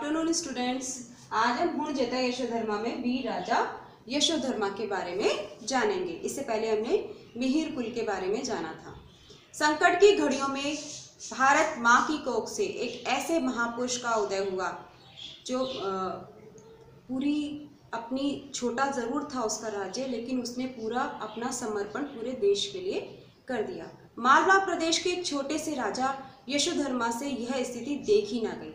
Afternoon students. आज हम हुण जैता यशोधर्मा में वीर राजा यशोधर्मा के बारे में जानेंगे। इससे पहले हमने मिहिर कुल के बारे में जाना था। संकट की घड़ियों में भारत माँ की कोख से एक ऐसे महापुरुष का उदय हुआ जो पूरी अपनी छोटा ज़रूर था उसका राज्य, लेकिन उसने पूरा अपना समर्पण पूरे देश के लिए कर दिया। मालवा प्रदेश के एक छोटे से राजा यशोधर्मा से यह स्थिति देखी ना गई।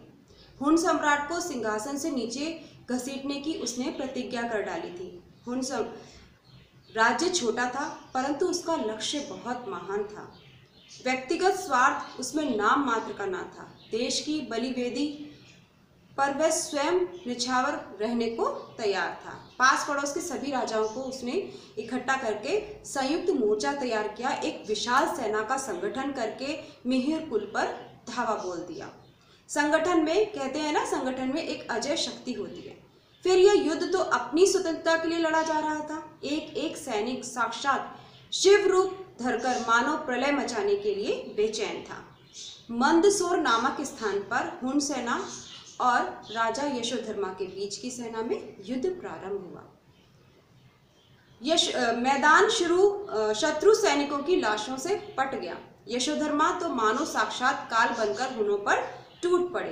हुण सम्राट को सिंहासन से नीचे घसीटने की उसने प्रतिज्ञा कर डाली थी। हुण राज्य छोटा था, परंतु उसका लक्ष्य बहुत महान था। व्यक्तिगत स्वार्थ उसमें नाम मात्र का ना था। देश की बलिवेदी पर वह स्वयं निछावर रहने को तैयार था। पास पड़ोस के सभी राजाओं को उसने इकट्ठा करके संयुक्त मोर्चा तैयार किया। एक विशाल सेना का संगठन करके मिहिर कुल पर धावा बोल दिया। संगठन में कहते हैं ना, संगठन में एक अजय शक्ति होती है। फिर यह युद्ध तो अपनी स्वतंत्रता के लिए लड़ा जा रहा था। एक एक सैनिक साक्षात शिव रूप धरकर मानव प्रलय मचाने के लिए बेचैन था। मंदसौर नामक स्थान पर हुण सेना और राजा यशोधर्मा के बीच की सेना में युद्ध प्रारंभ हुआ। मैदान शत्रु सैनिकों की लाशों से पट गया। यशोधर्मा तो मानो साक्षात काल बनकर हुणों पर टूट पड़े।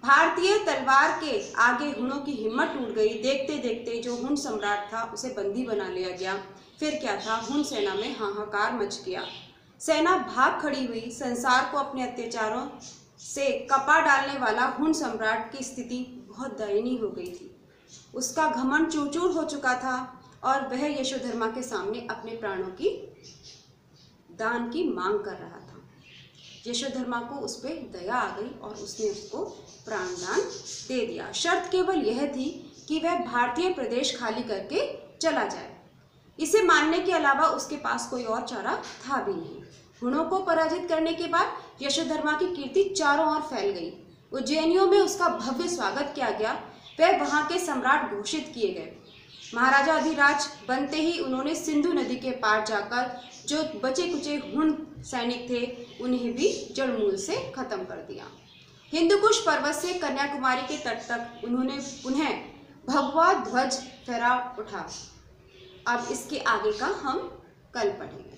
भारतीय तलवार के आगे हुणों की हिम्मत टूट गई। देखते देखते जो हुण सम्राट था उसे बंदी बना लिया गया। फिर क्या था, हुण सेना में हाहाकार मच गया। सेना भाग खड़ी हुई। संसार को अपने अत्याचारों से कपा डालने वाला हुण सम्राट की स्थिति बहुत दयनीय हो गई थी। उसका घमंड चूर-चूर हो चुका था और वह यशोधर्मा के सामने अपने प्राणों की दान की मांग कर रहा था। यशोधर्मा को उस पर दया आ गई और उसने उसको प्राणदान दे दिया। शर्त केवल यह थी कि वह भारतीय प्रदेश खाली करके चला जाए। इसे मानने के अलावा उसके पास कोई और चारा था भी नहीं। हुणों को पराजित करने के बाद यशोधर्मा की कीर्ति चारों ओर फैल गई। उज्जैनियों में उसका भव्य स्वागत किया गया। वह वहां के सम्राट घोषित किए गए। महाराजा अधिराज बनते ही उन्होंने सिंधु नदी के पार जाकर जो बचे कुचे हुण सैनिक थे उन्हें भी जड़मूल से खत्म कर दिया। हिंदुकुश पर्वत से कन्याकुमारी के तट तक उन्होंने पुनः भगवा ध्वज फहरा उठा। अब इसके आगे का हम कल पढ़ेंगे।